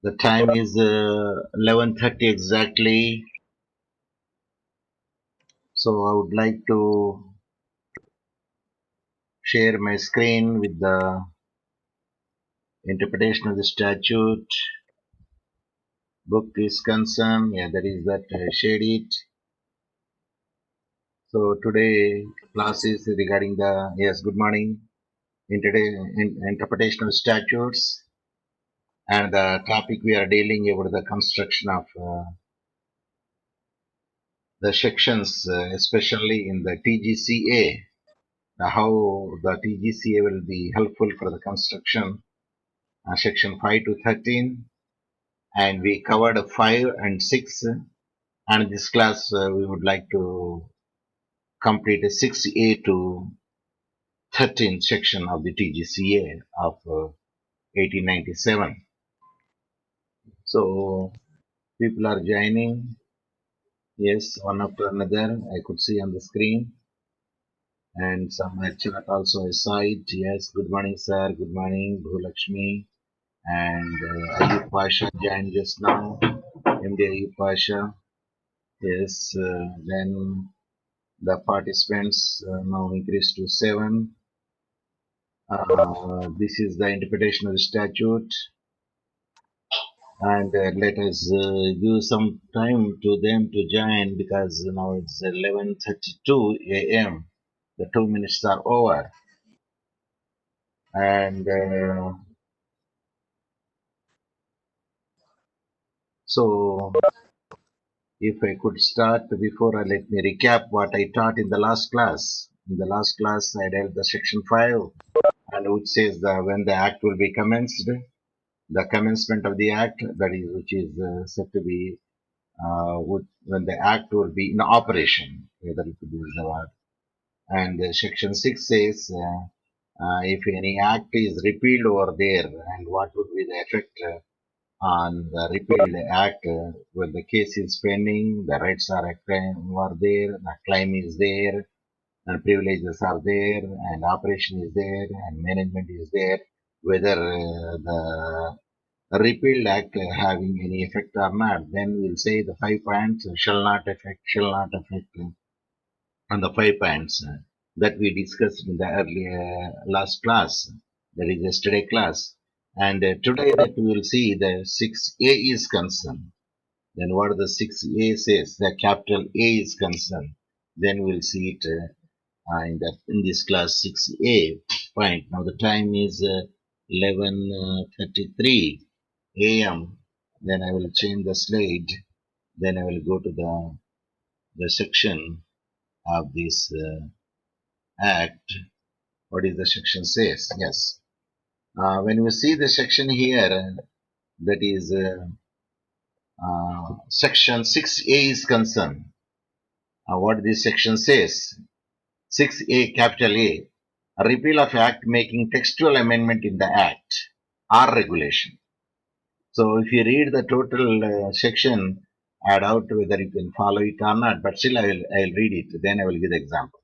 The time is 11:30 exactly. So I would like to share my screen with the interpretation of the statute. Book is concerned. Yeah, that is that I shared it. So today class is regarding the, yes, good morning. Interpretation of statutes, and the topic we are dealing about the construction of the sections, especially in the Tgca. How the Tgca will be helpful for the construction, section 5 to 13, and we covered 5 and 6, and this class we would like to complete a 6a to 13 section of the Tgca of 1897. So people are joining, yes, one after another. I could see on the screen, and some chat also aside. Yes, good morning, sir. Good morning, Bhulakshmi. And Ayub Pasha joined just now. MD Ayub Pasha. Yes, then the participants now increased to 7. This is the interpretation of the statute, and let us give some time to them to join, because now it's 11:32 a.m. The 2 minutes are over, and so if I could start before, let me recap what I taught in the last class. In the last class, I dealt the section 5, and which says that when the act will be commenced, the commencement of the act, that is, which is said to be when the act will be in operation, whether it is the word. And section 6 says if any act is repealed over there, and what would be the effect on the repealed act when the case is pending, the rights are there, the claim is there, and privileges are there, and operation is there, and management is there, whether the repealed act having any effect or not. Then we'll say the 5 points shall not affect on the 5 points that we discussed in the earlier last class, that is yesterday class. And today that we will see the 6a is concerned. Then what the 6a says, the capital A is concerned. Then we'll see it in this class 6a point. Now the time is 11:33 a.m. Then I will change the slide. Then I will go to the section of this act. What is the section says? Yes. When we see the section here, that is section 6a is concerned. What this section says, 6a capital A repeal of act making textual amendment in the act or regulation. So if you read the total section, I doubt whether you can follow it or not, but still I will read it, then I will give the example.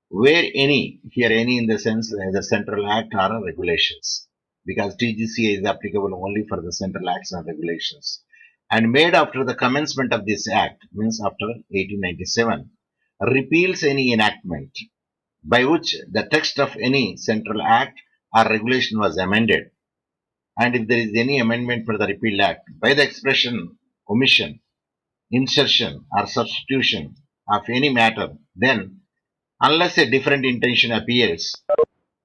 Where any, here any in the sense the central act or regulations, because Tgca is applicable only for the central acts and regulations, and made after the commencement of this act, means after 1897, repeals any enactment by which the text of any central act or regulation was amended, and if there is any amendment for the repealed act by the expression, omission, insertion, or substitution of any matter, then, unless a different intention appears,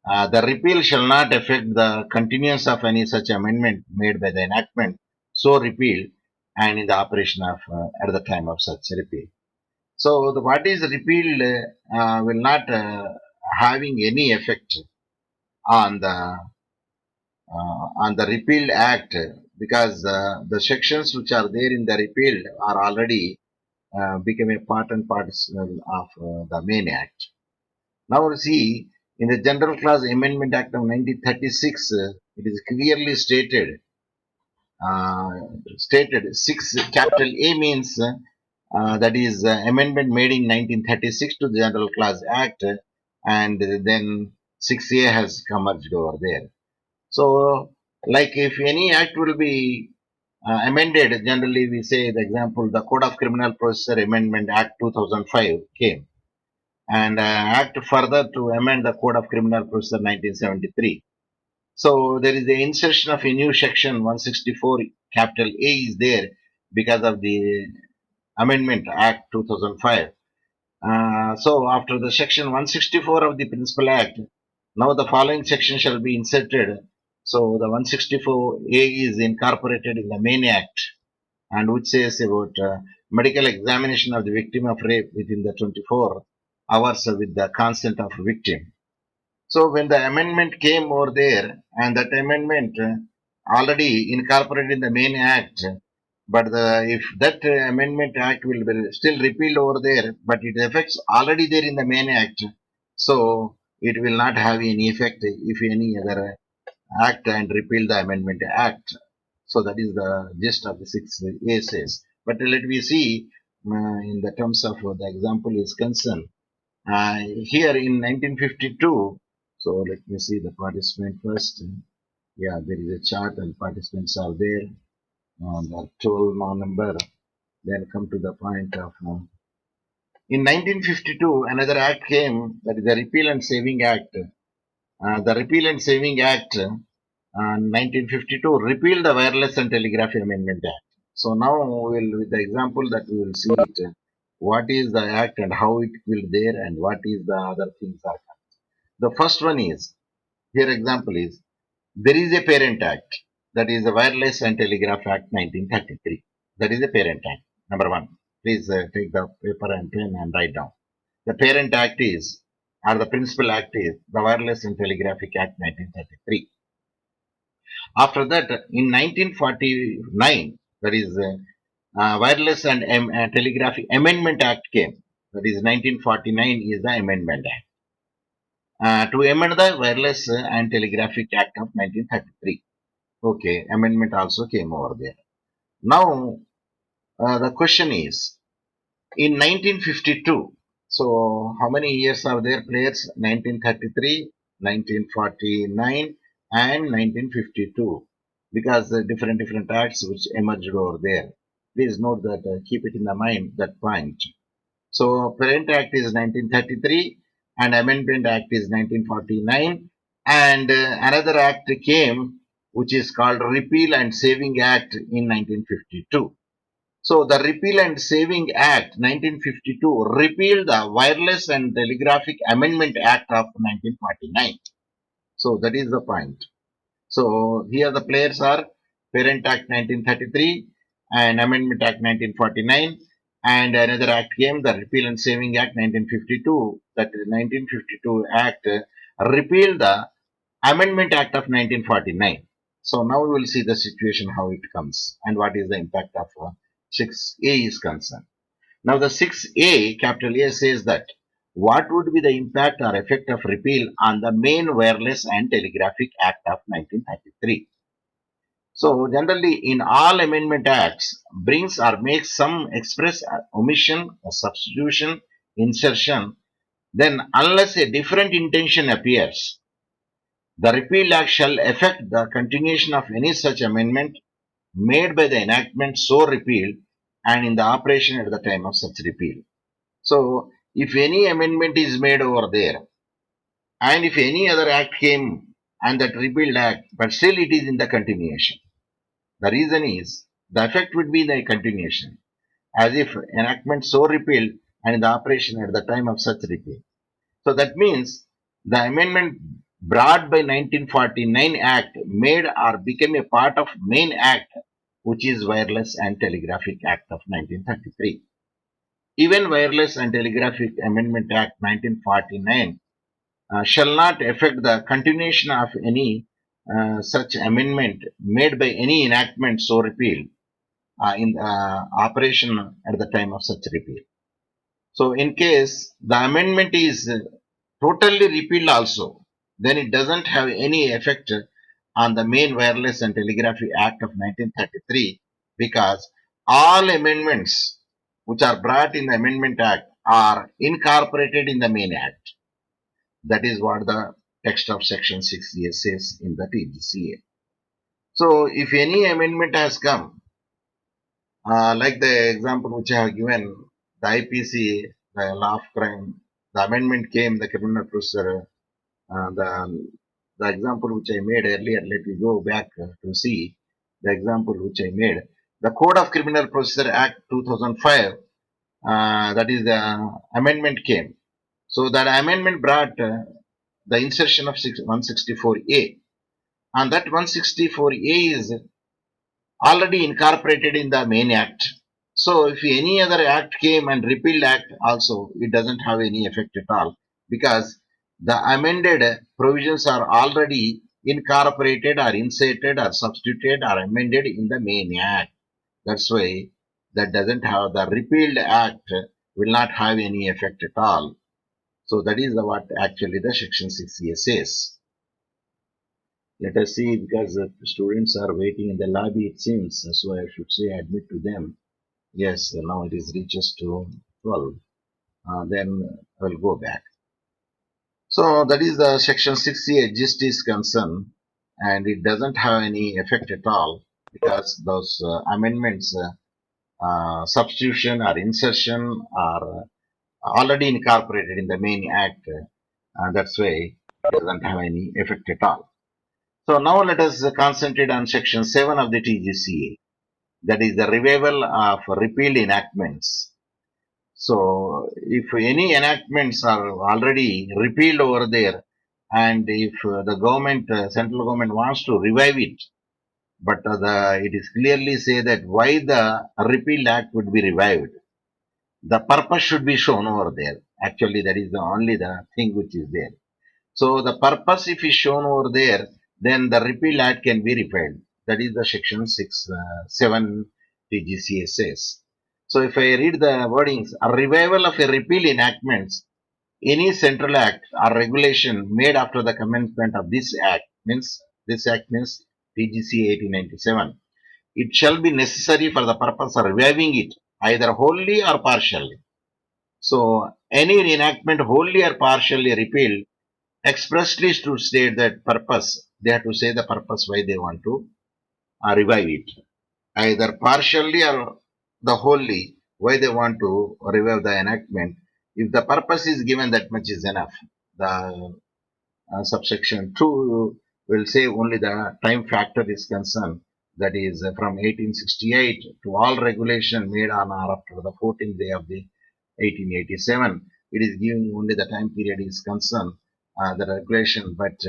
the repeal shall not affect the continuance of any such amendment made by the enactment so repealed and in the operation of at the time of such repeal. So what is repealed will not having any effect on the repealed act, because the sections which are there in the repealed are already become a part and parcel of the main act. Now see, in the General Clause Amendment Act of 1936, it is clearly uh, stated 6 capital A means that is amendment made in 1936 to the General Clause Act, and then 6A has come merged over there. So, like if any act will be amended. Generally, we say the example, the Code of Criminal Procedure Amendment Act 2005 came and act further to amend the Code of Criminal Procedure 1973. So there is the insertion of a new section 164 capital A is there because of the Amendment Act 2005. So after the section 164 of the Principal Act, now the following section shall be inserted. So the 164A is incorporated in the main act and which says about medical examination of the victim of rape within the 24 hours with the consent of victim. So when the amendment came over there, and that amendment already incorporated in the main act, but if that amendment act will be still repealed over there, but it affects already there in the main act, so it will not have any effect if any other act and repeal the amendment act. So that is the gist of the 6A says. But let me see in the terms of the example is concerned. Here in 1952, so let me see the participant first. Yeah, there is a chart and participants are there. The total number. Then come to the point of in 1952, another act came, that is the Repeal and Saving Act. The Repeal and Saving Act 1952 repealed the Wireless and Telegraphy Amendment Act. So now we'll, with the example that we will see it, what is the act and how it will there and what is the other things are. The first one is, here example is, there is a Parent Act, that is the Wireless and Telegraph Act 1933. That is a Parent Act, number one. Please take the paper and pen and write down. The Parent Act is, or the Principal Act is, the Wireless and Telegraphic Act 1933. After that, in 1949, that is Wireless and Telegraphy Amendment Act came. That is 1949 is the Amendment Act. To amend the Wireless and Telegraphic Act of 1933. Okay, amendment also came over there. Now, the question is, in 1952, so how many years are there players? 1933, 1949 and 1952, because the different acts which emerged over there. Please note that, keep it in the mind, that point. So Parent Act is 1933 and Amendment Act is 1949, and another act came which is called Repeal and Saving Act in 1952. So the Repeal and Saving Act 1952 repealed the Wireless and Telegraphic Amendment Act of 1949. So that is the point. So here the players are Parent Act 1933 and Amendment Act 1949, and another act came, the Repeal and Saving Act 1952. That 1952 Act repealed the Amendment Act of 1949. So now we will see the situation how it comes and what is the impact of 6A is concerned. Now the 6A, capital A, says that what would be the impact or effect of repeal on the main Wireless and Telegraphic Act of 1933. So generally in all amendment acts brings or makes some express omission or substitution, insertion, then unless a different intention appears, the repeal act shall affect the continuation of any such amendment made by the enactment so repealed and in the operation at the time of such repeal. So if any amendment is made over there, and if any other act came and that repealed act, but still it is in the continuation. The reason is the effect would be the continuation, as if enactment so repealed and in the operation at the time of such repeal. So that means the amendment brought by 1949 Act made or became a part of main act, which is Wireless and Telegraphic Act of 1933. Even Wireless and Telegraphic Amendment Act 1949 shall not affect the continuation of any such amendment made by any enactment so repealed in operation at the time of such repeal. So in case the amendment is totally repealed also, then it doesn't have any effect on the main Wireless and Telegraphy Act of 1933, because all amendments which are brought in the Amendment Act are incorporated in the main act. That is what the text of section 6 says in the Tgca. So if any amendment has come Like the example which I have given, the IPC, the law of crime, the amendment came, the criminal procedure, the example which I made earlier, let me go back to see the example which I made. The Code of Criminal Procedure Act 2005, that is the amendment came. So that amendment brought the insertion of 164A. And that 164A is already incorporated in the main act. So if any other act came and repealed act also, it doesn't have any effect at all because the amended provisions are already incorporated or inserted or substituted or amended in the main act. That's why that doesn't have the repealed act will not have any effect at all. So that is what actually the section 6A says. Let us see because the students are waiting in the lobby it seems. So I should say admit to them. Yes, now it is reaches to 12. Then I will go back. So that is the section 6A gist is concerned and it doesn't have any effect at all because those amendments, substitution or insertion are already incorporated in the main act. That's why it doesn't have any effect at all. So now let us concentrate on section 7 of the Tgca. That is the revival of repealed enactments. So if any enactments are already repealed over there, and if the government, central government wants to revive it, but it is clearly say that why the repealed act would be revived. The purpose should be shown over there. Actually, that is the only the thing which is there. So the purpose, if is shown over there, then the repeal act can be repealed. That is the section 7 Tgca says. So if I read the wordings, a revival of a repeal enactments, any central act or regulation made after the commencement of this act means Tgca 1897. It shall be necessary for the purpose of reviving it, either wholly or partially. So any enactment wholly or partially repealed expressly to state that purpose. They have to say the purpose why they want to revive it, either partially or the wholly. Why they want to revive the enactment? If the purpose is given, that much is enough. The subsection 2 will say only the time factor is concerned. That is from 1868 to all regulation made on or after the 14th day of the 1887. It is giving only the time period is concerned, the regulation, but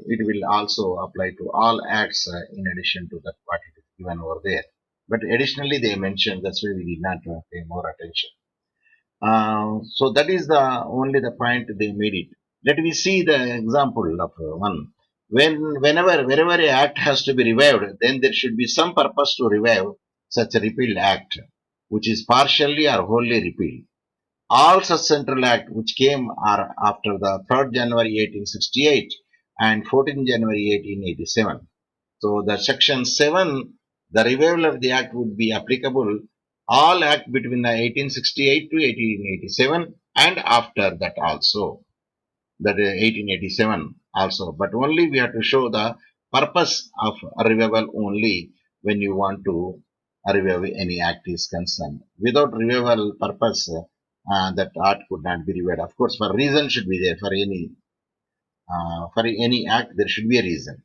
it will also apply to all acts in addition to that what it is given over there. But additionally, they mentioned that's why we did not pay more attention. So that is the only the point they made it. Let me see the example of one. Wherever an act has to be revived, then there should be some purpose to revive such a repealed act, which is partially or wholly repealed. All such central act which came are after the 3rd January 1868 and 14th January 1887. So the section 7, the revival of the act would be applicable all act between the 1868 to 1887 and after that also, that is 1887 also. But only we have to show the purpose of a revival only when you want to revive any act is concerned. Without revival purpose, that art could not be revived. Of course, for reason should be there for any act. There should be a reason.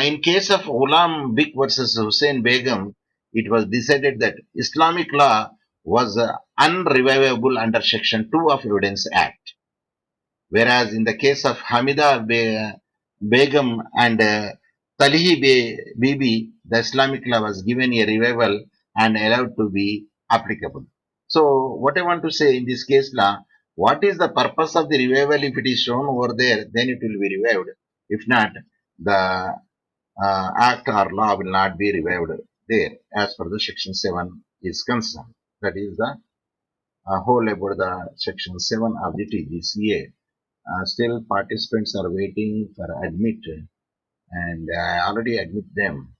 In case of Ulam Bik versus Hussein Begum, it was decided that Islamic law was unrevivable under Section 2 of Evidence Act. Whereas in the case of Begum and Bibi, the Islamic law was given a revival and allowed to be applicable. So what I want to say in this case law, what is the purpose of the revival? If it is shown over there, then it will be revived. If not, the act or law will not be revived there as per the section 7 is concerned. That is the whole about the section 7 of the Tgca. Still participants are waiting for admit and I already admit them.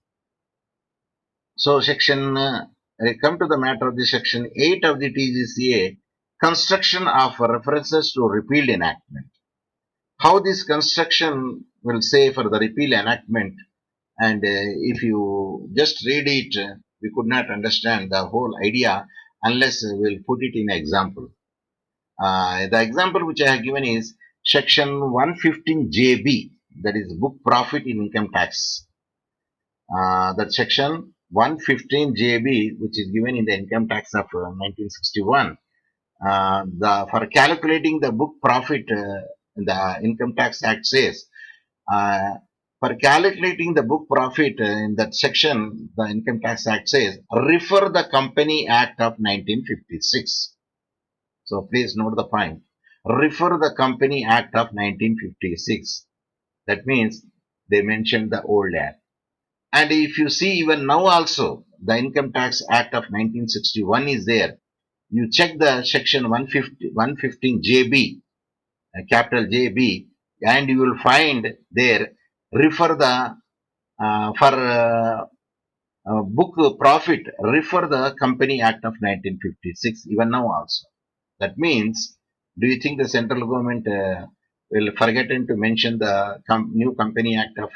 So come to the matter of the section 8 of the Tgca, construction of references to repealed enactment. How this construction will say for the repeal enactment, and if you just read it, We could not understand the whole idea unless we'll put it in example. The example which I have given is section 115 JB, that is book profit in income tax. That section 115 JB, which is given in the income tax of 1961. For calculating the book profit, the Income Tax Act says, uh, for calculating the book profit in that section, the Income Tax Act says, refer the Company Act of 1956. So please note the point. Refer the Company Act of 1956. That means they mentioned the old act. And if you see even now also, the Income Tax Act of 1961 is there. You check the section 115 JB, capital JB, and you will find there, refer the for book profit, refer the Company Act of 1956 even now also. That means, do you think the central government will forget to mention the new Company Act of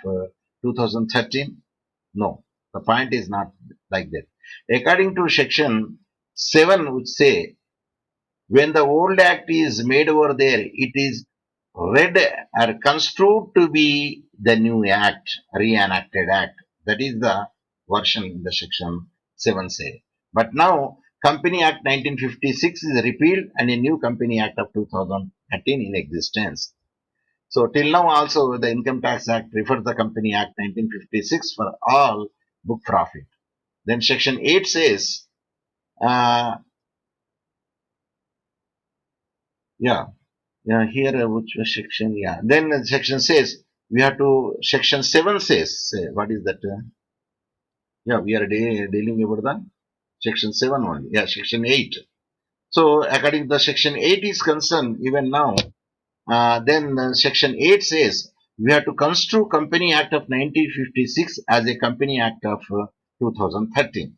2013? No, the point is not like that. According to section 7, which say, when the old act is made over there, it is read or construed to be the new act, reenacted act. That is the version in the section 7 say. But now, Company Act 1956 is repealed and a new Company Act of 2013 in existence. So till now also the Income Tax Act refers the Company Act 1956 for all book profit. Then section 8 says, uh, yeah, yeah, here which was section, yeah. Then section says, we have to, section 7 says, what is that? Yeah, we are dealing about the section 7 only. Yeah, section 8. So according to the section 8 is concerned, even now, then section 8 says, we have to construe Company Act of 1956 as a Company Act of 2013.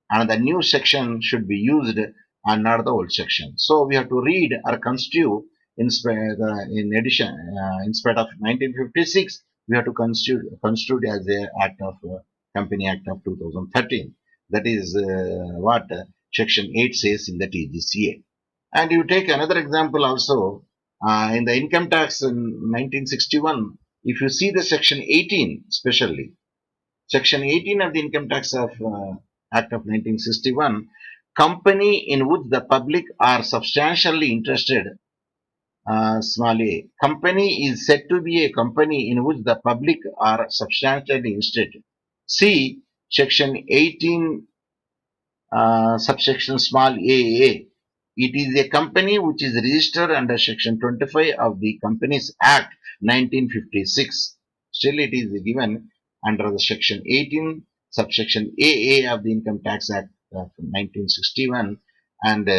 And the new section should be used and not the old section. So we have to read or construe in addition, instead of 1956, we have to construe it as a act of Company Act of 2013. That is what section 8 says in the Tgca. And you take another example also in the income tax in 1961. If you see the section 18, especially Section 18 of the Income Tax of Act of 1961, company in which the public are substantially interested, small a. Company is said to be a company in which the public are substantially interested. See Section 18 subsection small a. It is a company which is registered under section 25 of the Companies Act 1956. Still it is given under the section 18 subsection AA of the Income Tax Act of 1961 and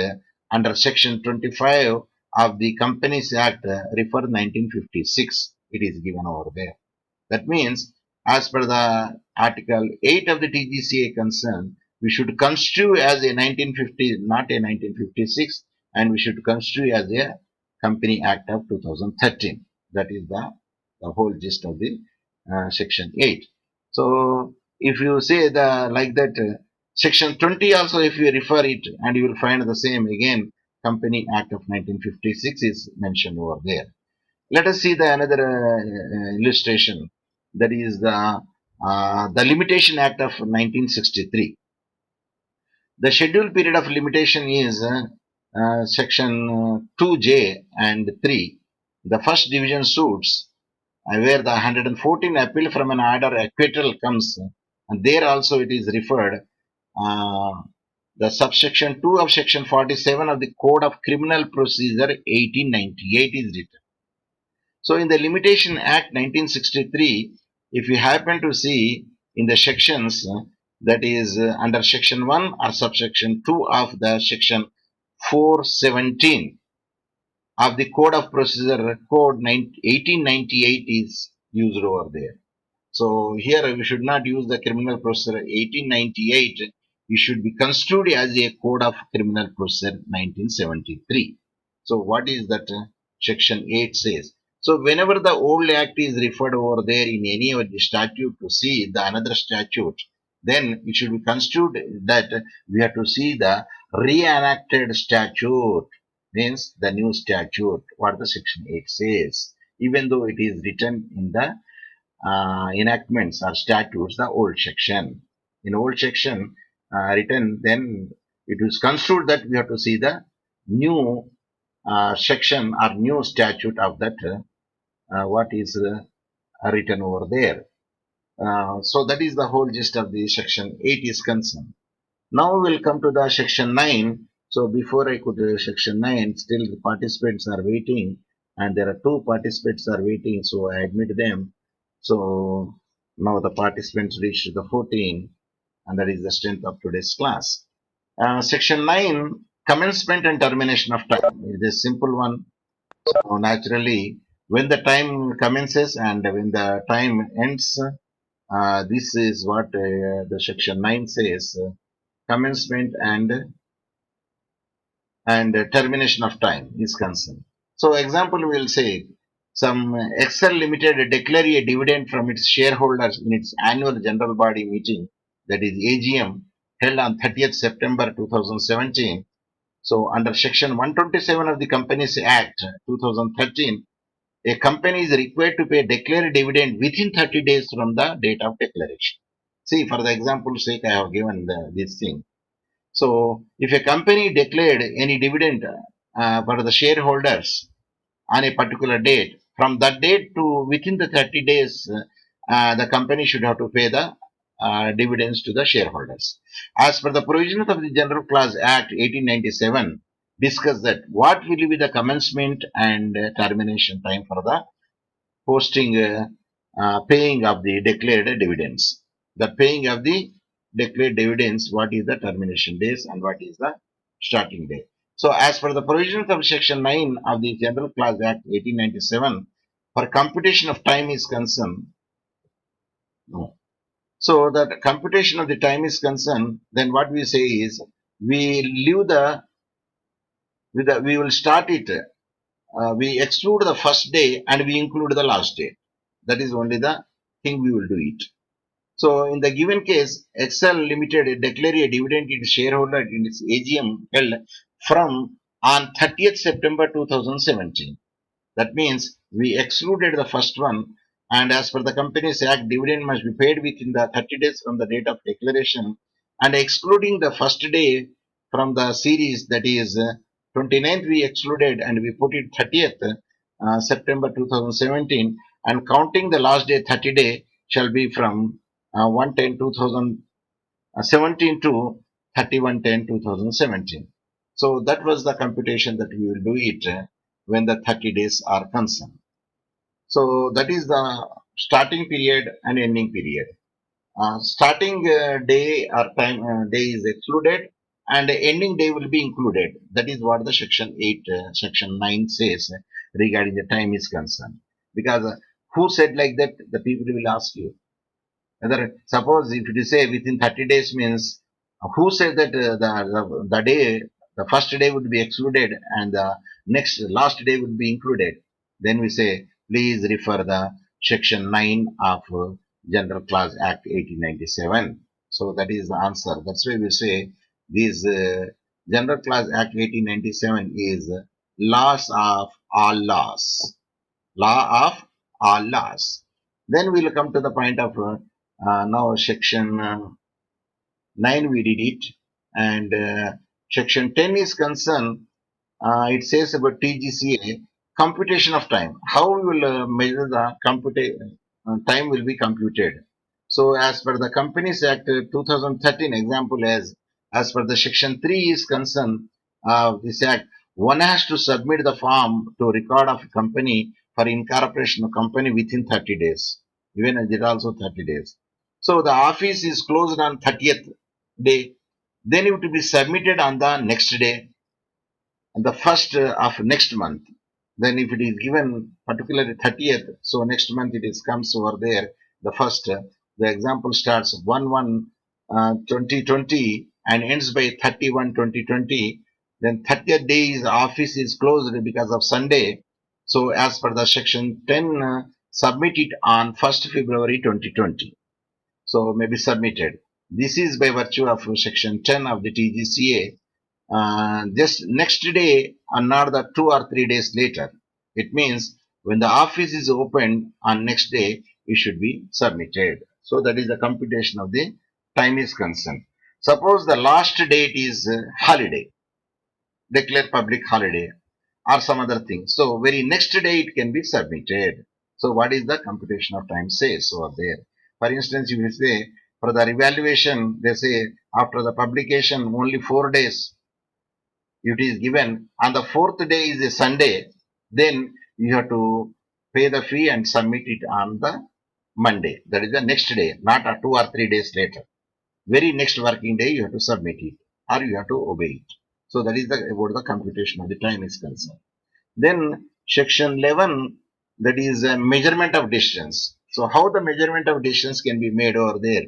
under section 25 of the Companies Act refer 1956. It is given over there. That means, as per the Article 8 of the Tgca concern, we should construe as a 1950, not a 1956, and we should construe as a Company Act of 2013. That is the whole gist of the Section 8. So, if you say the like that, Section 20 also, if you refer it, and you will find the same again, Company Act of 1956 is mentioned over there. Let us see the another illustration, that is the Limitation Act of 1963. The scheduled period of limitation is section 2J and 3. The first division suits where the 114 appeal from an order acquittal comes, and there also it is referred. Uh, the subsection 2 of section 47 of the Code of Criminal Procedure 1898 is written. So in the Limitation Act 1963, if you happen to see in the sections, that is under section 1 or subsection 2 of the section 417 of the Code of Procedure Code 1898 is used over there. So here we should not use the Criminal Procedure 1898. It should be construed as a Code of Criminal Procedure 1973. So what is that section 8 says? So whenever the old act is referred over there in any of the statute to see the another statute, then it should be construed that we have to see the reenacted statute, means the new statute, what the section 8 says, even though it is written in the enactments or statutes, the old section. In old section written, then it is construed that we have to see the new section or new statute of that what is written over there. So that is the whole gist of the section 8 is concerned. Now we will come to the section 9. So before I could section 9, still the participants are waiting, and there are two participants are waiting, so I admit them. So now the participants reached the 14, and that is the strength of today's class. Section 9, commencement and termination of time, is a simple one. So naturally, when the time commences and when the time ends, this is what the section 9 says, commencement and termination of time is concerned. So example we will say, some Excel Limited declare a dividend from its shareholders in its annual general body meeting, that is AGM, held on 30th September 2017. So under section 127 of the Companies Act 2013, a company is required to pay declared dividend within 30 days from the date of declaration. See, for the example's sake, I have given this thing. So, if a company declared any dividend for the shareholders on a particular date, from that date to within the 30 days, the company should have to pay the dividends to the shareholders. As per the provisions of the General Clause Act 1897, discuss that what will be the commencement and termination time for the posting, paying of the declared dividends. The paying of the declared dividends, what is the termination days and what is the starting date. So, as per the provisions of Section 9 of the General Clause Act 1897, for computation of time is concerned, no. So, that computation of the time is concerned, then what we say is we leave we will start it, we exclude the first day and we include the last day. That is only the thing we will do it. So in the given case, Excel Limited declare a dividend to its shareholder in its AGM held from on 30th September 2017. That means we excluded the first one, and as per the Companies Act, dividend must be paid within the 30 days from the date of declaration, and excluding the first day from the series, that is 29th we excluded and we put it 30th September 2017, and counting the last day 30 day shall be from 1/10/2017 to 31/10/2017. So that was the computation that we will do it when the 30 days are concerned. So that is the starting period and ending period. Starting day or time day is excluded and ending day will be included. That is what the section 8, section 9 says regarding the time is concerned. Because who said like that? The people will ask you. Whether, suppose if it is say within 30 days means, who said that the day, the first day would be excluded and the next last day would be included? Then we say, please refer the section 9 of General Clause Act 1897. So that is the answer. That's why we say this General Clause Act 1897 is laws of all laws. Law of all laws. Then we'll come to the point of now section 9 we did it, and section 10 is concerned, it says about Tgca, computation of time. How we will measure the time will be computed. So as per the Companies Act 2013 example, as per the section 3 is concerned, this act, one has to submit the form to record of company for incorporation of company within 30 days. Even it is also 30 days. So the office is closed on 30th day. Then it will be submitted on the next day, on the first of next month. Then if it is given particularly 30th, so next month it is comes over there, the first, the example starts 1/1/2020 and ends by 31/2020. Then 30th day is office is closed because of Sunday. So as per the section 10, submit it on 1st February 2020. So maybe submitted. This is by virtue of section 10 of the Tgca. Just next day, another 2 or 3 days later. It means when the office is opened on next day, it should be submitted. So that is the computation of the time is concerned. Suppose the last date is holiday, declare public holiday or some other thing. So very next day it can be submitted. So what is the computation of time says over there? For instance, you will say for the evaluation, they say after the publication only 4 days it is given. On the fourth day is a Sunday, then you have to pay the fee and submit it on the Monday. That is the next day, not 2 or 3 days later. Very next working day you have to submit it or you have to obey it. So that is about the computation of the time is concerned. Then section 11, that is a measurement of distance. So how the measurement of distance can be made over there?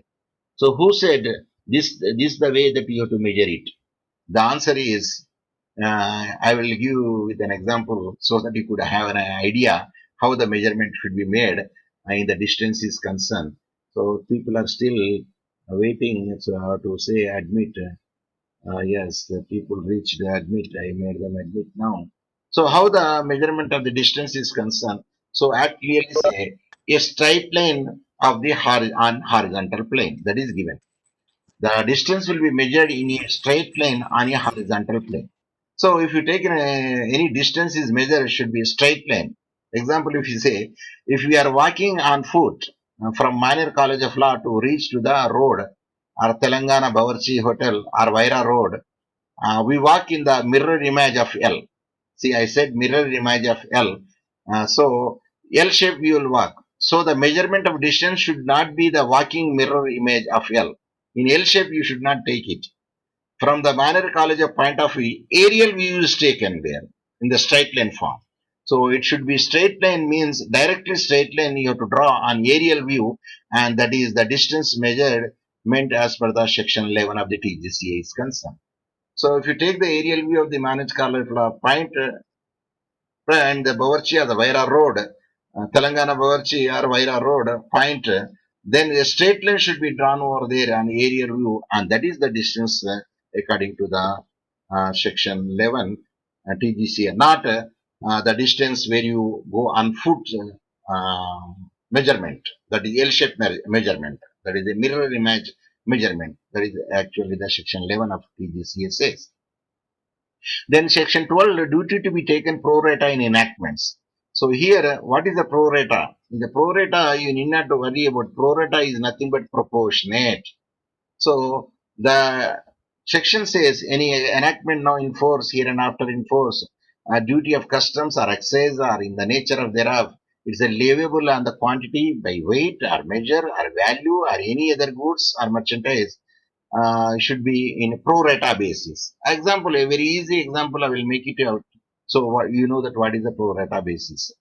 So who said this the way that you have to measure it? The answer is I will give you with an example so that you could have an idea how the measurement should be made in the distance is concerned. So people are still waiting to say admit. Yes, the people reached admit. I made them admit now. So how the measurement of the distance is concerned? So I clearly say a straight line of the on horizontal plane that is given. The distance will be measured in a straight line on a horizontal plane. So if you take any distance is measured, it should be a straight line. Example, if you say, if we are walking on foot from Minor College of Law to reach to the road or Telangana Bawarchi Hotel or Vaira Road, we walk in the mirror image of L. See, I said mirror image of L. So L shape we will walk. So the measurement of distance should not be the walking mirror image of L. In L shape, you should not take it. From the Manor College of point of view, aerial view is taken there in the straight line form. So it should be straight line means directly straight line you have to draw on aerial view, and that is the distance measured meant as per the section 11 of the Tgca is concerned. So if you take the aerial view of the managed college point and the Bawarchi or the Vaira Road, Telangana Bawarchi or Vaira Road point, then a straight line should be drawn over there on aerial view, and that is the distance according to the section 11 Tgca, not the distance where you go on foot measurement, that is L-shaped measurement, that is a mirror image measurement, that is actually the section 11 of Tgca says. Then section 12, duty to be taken pro rata in enactments. So here, what is the pro rata? In the pro rata, you need not to worry about pro rata is nothing but proportionate. So the section says any enactment now in force, here and after in force, a duty of customs or excise or in the nature of thereof, it's a leviable on the quantity by weight or measure or value or any other goods or merchandise should be in pro rata basis. Example, a very easy example, I will make it out. So you know that what is a pro rata basis.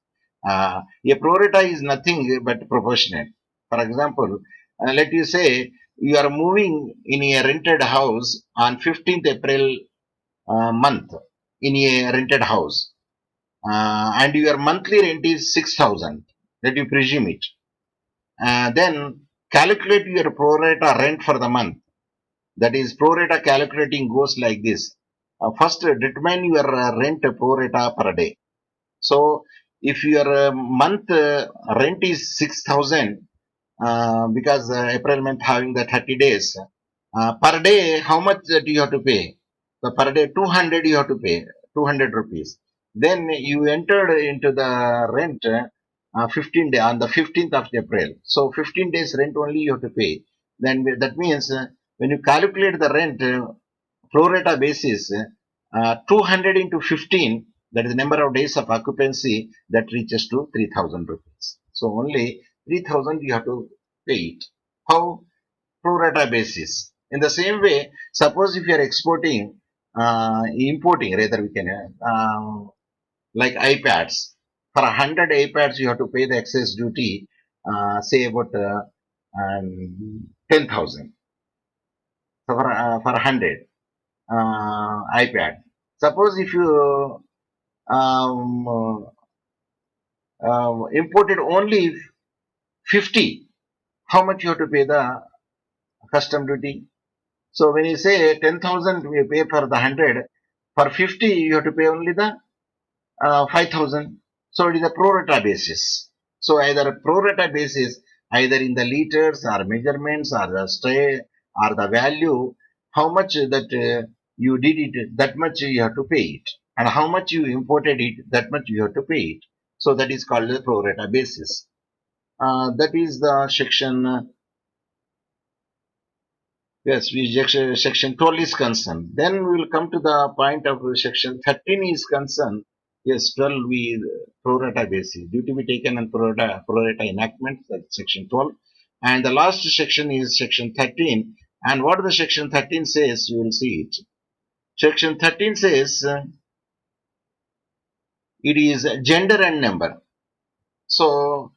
A pro rata is nothing but proportionate. For example, let you say you are moving in a rented house on 15th April month in a rented house, and your monthly rent is 6,000. Let you presume it. Then calculate your pro rata rent for the month. That is, pro rata calculating goes like this. First, determine your rent pro rata per day. So, if your month rent is 6,000, because April month having the 30 days, per day, how much do you have to pay? So, per day, 200 you have to pay, 200 rupees. Then you entered into the rent 15 day on the 15th of April. So, 15 days rent only you have to pay. Then that means when you calculate the rent pro rata basis, 200 into 15, that is the number of days of occupancy, that reaches to 3,000 rupees. So only 3,000 you have to pay it. How? Pro rata basis. In the same way, suppose if you are exporting, importing rather, we can like iPads. For 100 iPads, you have to pay the excess duty, say about 10,000. So for 100 iPad. Suppose if you um, imported only 50, how much you have to pay the custom duty. So when you say 10,000 we pay for the 100, for 50 you have to pay only the 5,000. So it is a pro rata basis. So either a pro rata basis, either in the liters or measurements or the stray or the value, how much that you did it, that much you have to pay it. And how much you imported it, that much you have to pay it. So that is called the pro rata basis. That is the section yes, section 12 is concerned. Then we will come to the point of section 13 is concerned. Yes, 12 we pro rata basis. Due to be taken on pro rata enactment, that's section 12. And the last section is section 13. And what the section 13 says, you will see it. Section 13 says it is gender and number. So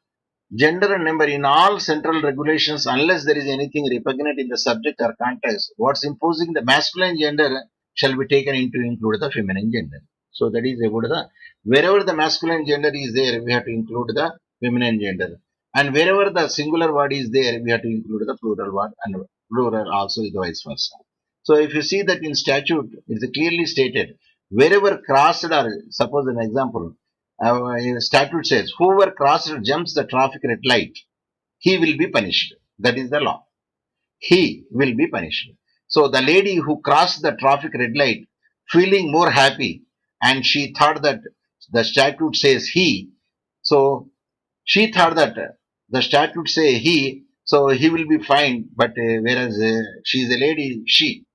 gender and number in all central regulations, unless there is anything repugnant in the subject or context, what's imposing the masculine gender shall be taken into include the feminine gender. So that is about the wherever the masculine gender is there, we have to include the feminine gender, and wherever the singular word is there, we have to include the plural word, and plural also is vice versa. So if you see that in statute, it is clearly stated wherever crossed or suppose an example statute says whoever crosses jumps the traffic red light, he will be punished. That is the law. He will be punished. So the lady who crossed the traffic red light, feeling more happy, and she thought that the statute says he, so she thought that the statute say he, so he will be fined. But whereas she is a lady, she.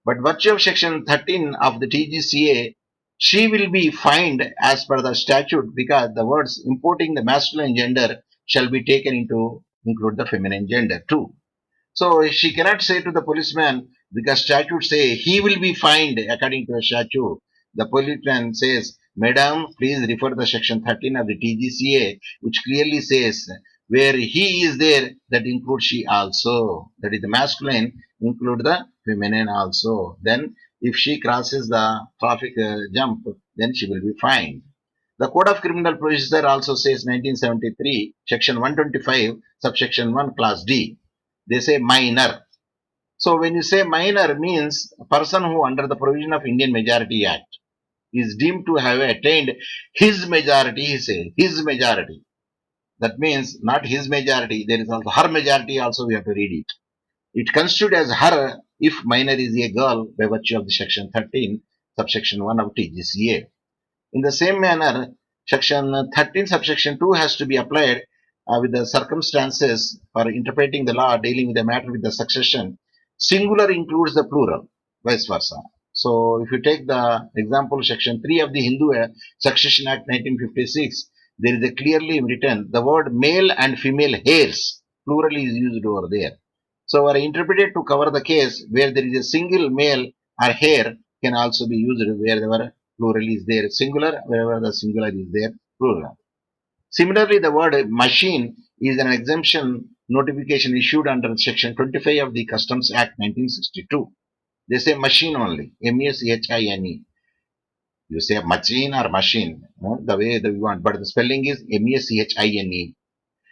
But virtue of section 13 of the Tgca, she will be fined as per the statute because the words importing the masculine gender shall be taken into include the feminine gender too. So she cannot say to the policeman because statute say he will be fined according to the statute. The policeman says, Madam, please refer the section 13 of the Tgca, which clearly says where he is there, that includes she also. That is the masculine, include the feminine also. Then if she crosses the traffic jump, then she will be fined. The Code of Criminal Procedure also says 1973, section 125, subsection 1, class D. They say minor. So when you say minor means a person who under the provision of Indian Majority Act is deemed to have attained his majority, he says, his majority. That means not his majority, there is also her majority also we have to read it. It constitutes as her if minor is a girl by virtue of the section 13, subsection 1 of Tgca. In the same manner, section 13 subsection 2 has to be applied with the circumstances for interpreting the law dealing with the matter with the succession. Singular includes the plural, vice versa. So if you take the example section 3 of the Hindu Succession Act 1956, there is a clearly written the word male and female heirs, plural is used over there. So are interpreted to cover the case where there is a single male or heir can also be used wherever plural is there singular, wherever the singular is there plural. Similarly, the word machine is an exemption notification issued under section 25 of the Customs Act 1962. They say machine only, M-A-C-H-I-N-E. You say machine or machine, the way that you want, but the spelling is M-A-C-H-I-N-E.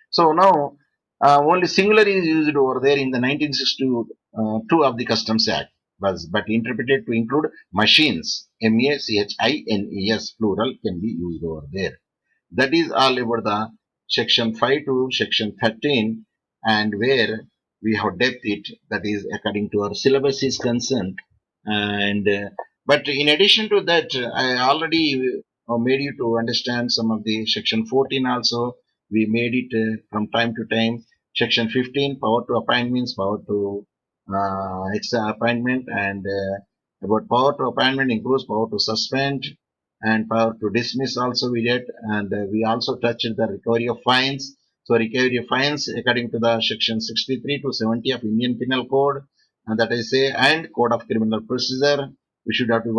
So now only singular is used over there in the 1962 of the Customs Act, but interpreted to include machines, M-A-C-H-I-N-E-S, plural can be used over there. That is all about the section 5 to section 13, and where we have depth it, that is according to our syllabus is concerned. And but in addition to that, I already made you to understand some of the section 14 also. We made it from time to time. Section 15, power to appoint means power to extra appointment, and about power to appointment includes power to suspend and power to dismiss also we did, and we also touched the recovery of fines. So recovery of fines according to the section 63 to 70 of Indian Penal Code, and that I say, and Code of Criminal Procedure, we should have to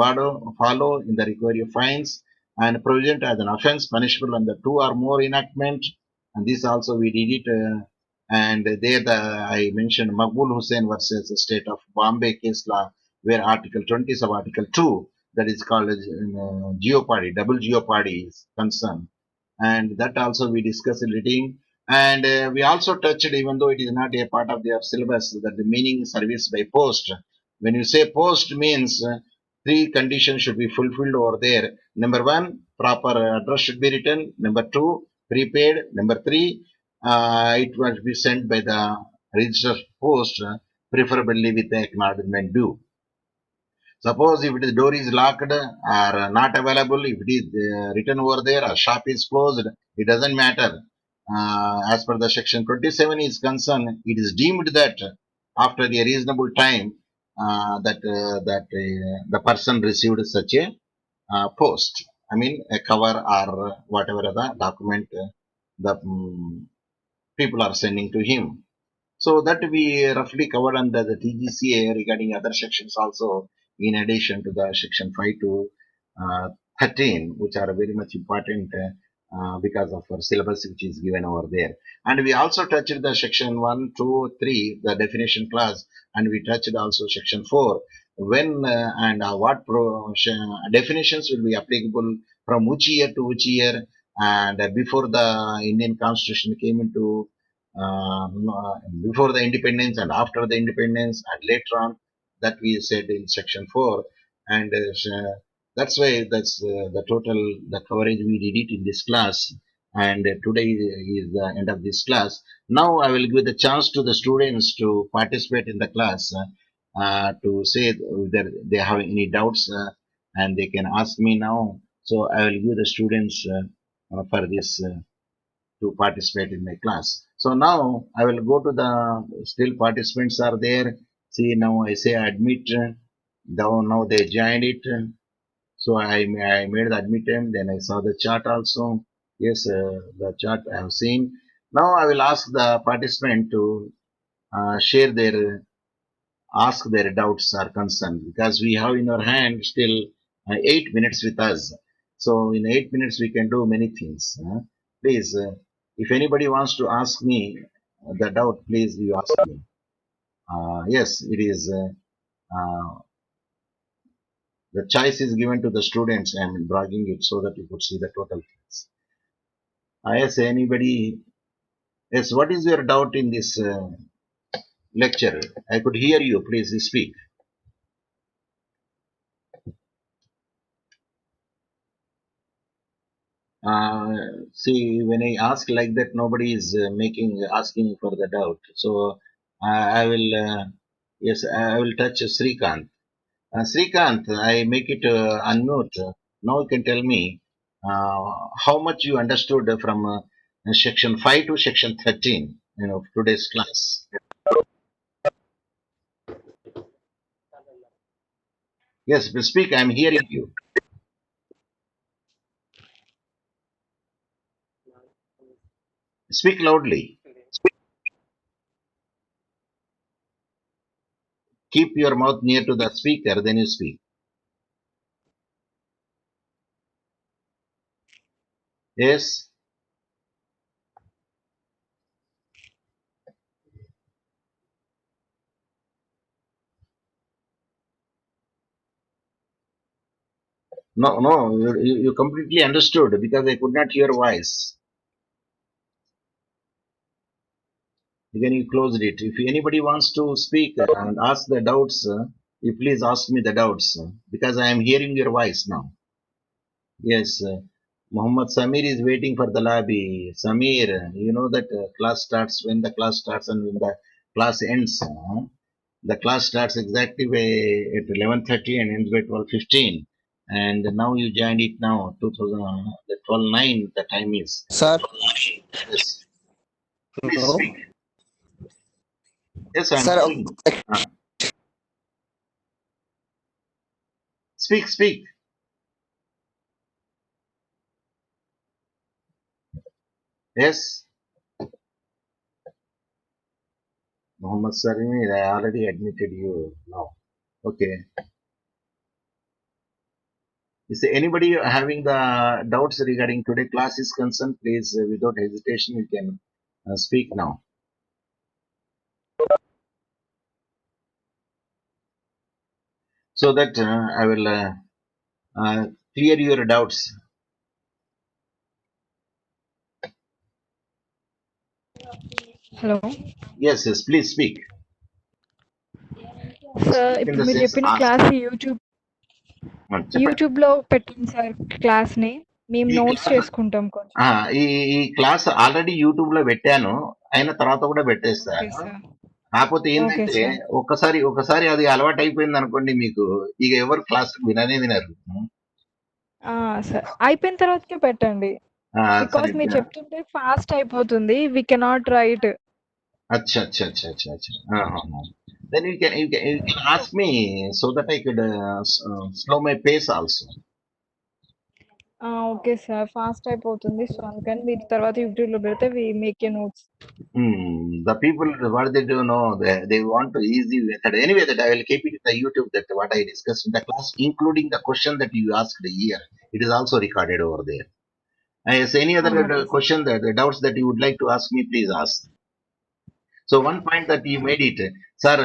follow in the recovery of fines, and provision as an offence punishable under two or more enactment, and this also we did it. And there I mentioned Maqbul Hussain versus the State of Bombay case law, where Article 20 sub Article 2, that is called as jeopardy, double jeopardy is concerned, and that also we discussed in reading. And we also touched, even though it is not a part of their syllabus, that the meaning service by post. When you say post means three conditions should be fulfilled over there. Number one, proper address should be written. Number two, prepaid. Number three, it must be sent by the registered post, preferably with the acknowledgement due. Suppose if the door is locked or not available, if it is written over there or shop is closed, it doesn't matter. As per the section 27 is concerned, it is deemed that after a reasonable time that the person received such a post. I mean a cover or whatever the document the people are sending to him. So that we roughly covered under the Tgca regarding other sections also, in addition to the section 5 to uh, 13, which are very much important because of our syllabus which is given over there. And we also touched the section 1, 2, 3, the definition class, and we touched also section 4, when and what definitions will be applicable from which year to which year, and before the Indian Constitution came into before the independence and after the independence and later on, that we said in section 4. And that's why that's the total the coverage we did it in this class. And today is the end of this class. Now I will give the chance to the students to participate in the class, to say whether they have any doubts, and they can ask me now. So I will give the students for this to participate in my class. So now I will go to the still participants are there. See, now I say admit. Now they joined it. So I made the admit them. Then I saw the chart also. Yes, the chart I have seen. Now I will ask the participant to share their ask their doubts or concern, because we have in our hand still 8 minutes with us. So in 8 minutes we can do many things. Please, if anybody wants to ask me the doubt, please you ask me. Yes, it is. The choice is given to the students. I am bragging it so that you could see the total things. Yes, anybody? Yes, what is your doubt in this lecture? I could hear you. Please speak. Uh, See, when I ask like that, nobody is making asking for the doubt. So I will, yes, I will touch Srikanth. Srikanth, I make it unmute. Now you can tell me how much you understood from section 5 to section 13, today's class. Yes, speak. I'm hearing you. Speak loudly. Keep your mouth near to the speaker, then you speak. Yes. No, no, you completely understood because I could not hear voice. Then you closed it. If anybody wants to speak and ask the doubts, you please ask me the doubts, because I am hearing your voice now. Yes, Muhammad Samir is waiting for the lobby. Samir, you know that class starts when the class starts and when the class ends. The class starts exactly at 11:30 and ends by 12:15. And now you joined it now, 2000, the 12:09 the time is. Sir, Yes, please no. speak. Yes, I'm Sir, hearing. Uh, Speak, speak. Yes, Muhammad Sarimi, I already admitted you now. Okay. Is there anybody having the doubts regarding today class is concerned? Please, without hesitation, you can speak now. So that I will clear your doubts. Hello Yes, yes, please speak. Sir, Speak in ఇప్పుడు the మీరు sense చెప్పిన ask. Class చెప్పండి. యూట్యూబ్లో పెట్టండి sir క్లాస్ని. మేము ఈ notes class చేసుకుంటాం కొంచెం. ఆ, ఈ ఈ క్లాస్ ఆల్రెడీ యూట్యూబ్ లో పెట్టాను. అయిన తర్వాత కూడా ఓకే పెట్టేస్తాను. సార్. కాకపోతే ఓకే ఏంటంటే సార్. ఒకసారి అది అలవాటు అయిపోయింది అనుకోండి మీకు, ఇక ఎవరు క్లాస్ విననే వినరు. సార్ అయిపోయిన తర్వాతకే పెట్టండి. బికాస్ మీరు సరిగ్గా. చెప్తుంటే ఫాస్ట్ అయిపోతుంది. We cannot write. అచ్చా అచ్చా అచ్చా అచ్చా అచ్చా. Then you can ask me so that I could slow my pace also. Okay sir, fast అయిపోతుంది. సో అందుకని మీరు తర్వాత యూట్యూబ్లో పెడితే we make a notes. The people, what they do know, they want to easy method. Anyway, that I will keep it in the YouTube, that what I discussed in the class, including the question that you asked here. It is also recorded over there. Yes, any other okay sir. question, the doubts that you would like to ask me, please ask. So one point that you made it, sir,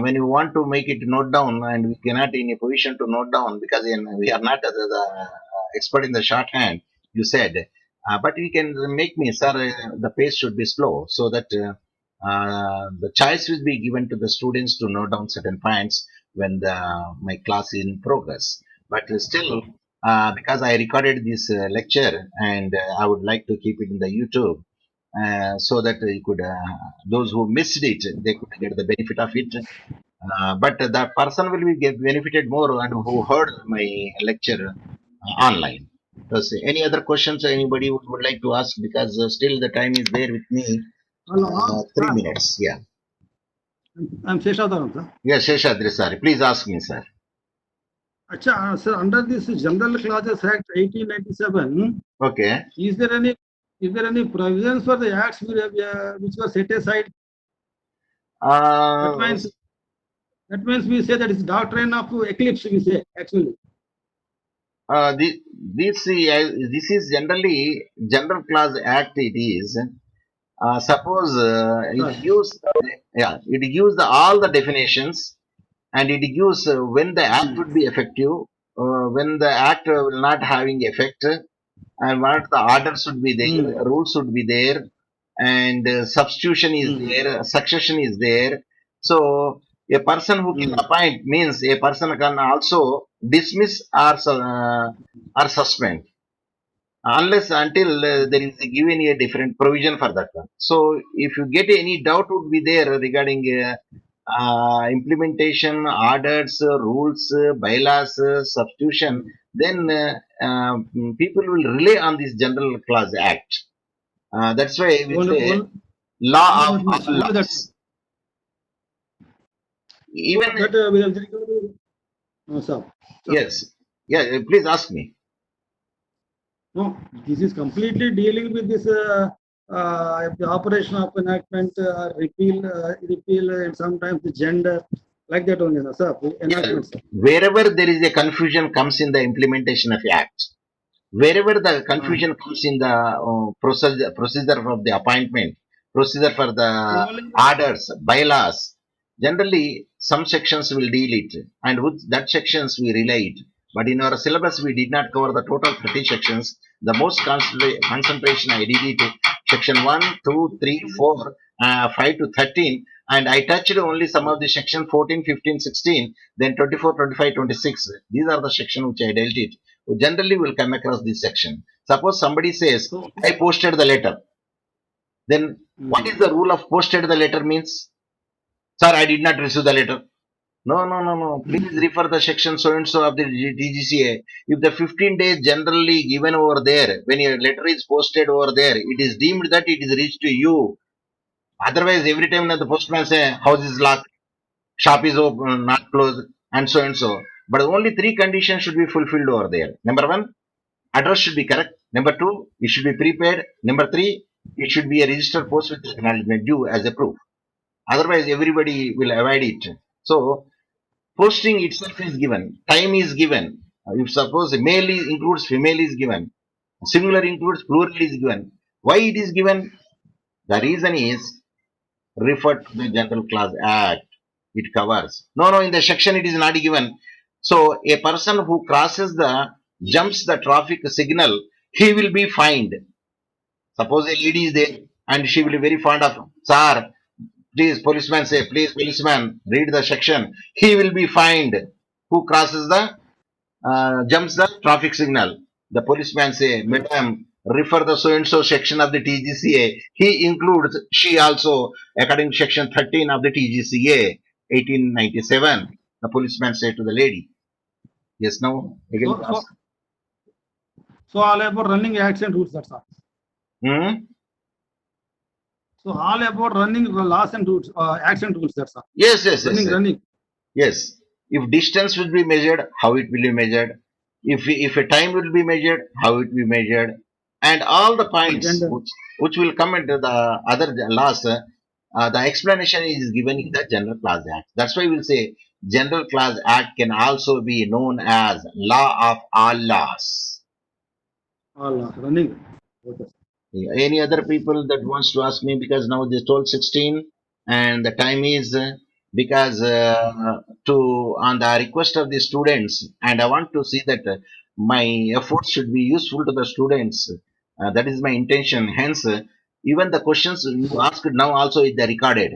when you want to make it note down, and we cannot in a position to note down because we are not the expert in the shorthand, you said, but we can make me, sir, the pace should be slow so that the choice will be given to the students to note down certain points when my class is in progress. But still, because I recorded this lecture and I would like to keep it in the YouTube, so that you could those who missed it, they could get the benefit of it, but the person will be get benefited more and who heard my lecture online. So any other questions anybody would like to ask, because still the time is there with me. Hello, 3 minutes. Yeah. I'm Seshadharan, sir. Yes, Sheshadri sir, please ask me, sir. Acha, sir, under this General Clauses Act 1897, Okay. is there any provisions for the acts which were set aside? uh, That means we say that it's doctrine of eclipse, we say actually. this is generally General Clause Act. It is suppose it Sir. gives, yeah, it gives all the definitions, and it gives when the act would be effective, when the act will not having effect, and what the order should be there, rules should be there, and substitution is there, succession is there. So a person who can appoint means a person can also dismiss or suspend, unless until there is given a different provision for that one. So if you get any doubt would be there regarding implementation, orders, rules, bylaws, substitution, then people will rely on this General Clause Act. That's why we say law of all laws. Even Sir. yes, yeah, please ask me. No, this is completely dealing with this the operation of enactment, repeal, and sometimes the gender, like that only, sir. Enactment, sir. Wherever there is a confusion comes in the implementation of act, wherever the confusion comes in the procedure of the appointment, procedure for the orders, bylaws, generally some sections will deal it, and with that sections we rely it. But in our syllabus we did not cover the total 30 sections. The most concentration I did it section 1, 2, 3, 4, 5 to 13, and I touched only some of the section 14, 15, 16, then 24, 25, 26. These are the section which I dealt it. Generally will come across this section. Suppose somebody says, I posted the letter. Then what is the rule of posted the letter means? Sir, I did not receive the letter. No. Please refer the section so and so of the Tgca. If the 15 days generally given over there, when your letter is posted over there, it is deemed that it is reached to you. Otherwise, every time that the postman say, house is locked, shop is open, not closed, and so and so. But only 3 conditions should be fulfilled over there. Number 1, address should be correct. Number 2, it should be prepaid. Number 3, it should be a registered post with acknowledgement due as a proof. Otherwise, everybody will avoid it. So, posting itself is given. Time is given. If suppose male includes female is given. Singular includes plural is given. Why it is given? The reason is referred to the General Clause Act. It covers. No, in the section it is not given. So a person who jumps the traffic signal, he will be fined. Suppose a lady is there and she will be very fond of Sir, please, policeman say, please, policeman, read the section. He will be fined. Who crosses the, jumps the traffic signal? The policeman say, Yes. madam, refer the so-and-so section of the Tgca. He includes, she also, according to section 13 of the Tgca, 1897. The policeman say to the lady. Yes, now, again So, ask. all about running accident rules, that's all. Hmm? So all about running laws and rules, accident rules, that's all. Yes, yes, yes, yes. Running. Yes. If distance will be measured, how it will be measured? If a time will be measured, how it will be measured? And all the points Gender. which will come into the other laws, the explanation is given in the General Clause Act. That's why we'll say General Clause Act can also be known as law of all laws. All running. Okay. Any other people that wants to ask me, because now they told 16 and the time is because to on the request of the students, and I want to see that my efforts should be useful to the students. That is my intention. Hence, even the questions you asked now also is recorded,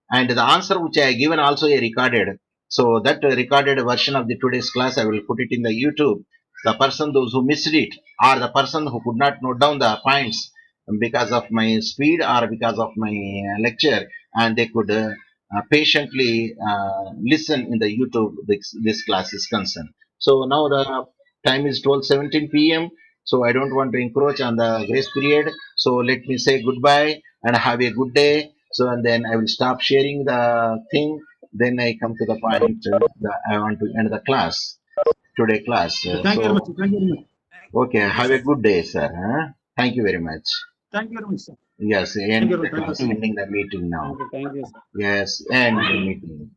and the answer which I given also is recorded. So that recorded version of the today's class I will put it in the YouTube. The person those who missed it, or the person who could not note down the points because of my speed or because of my lecture, and they could patiently listen in the YouTube. This class is concerned. So now the time is 12:17 p.m. So I don't want to encroach on the grace period. So let me say goodbye and have a good day. So and then I will stop sharing the thing. Then I come to the point I want to end the class today class. Thank you very much. Thank you very much. Okay, have a good day, sir. Huh? Thank you very much. Thank you very much, sir. Yes, Thank end you. the Thank you. class, ending the meeting now. Thank you. Yes, end the meeting.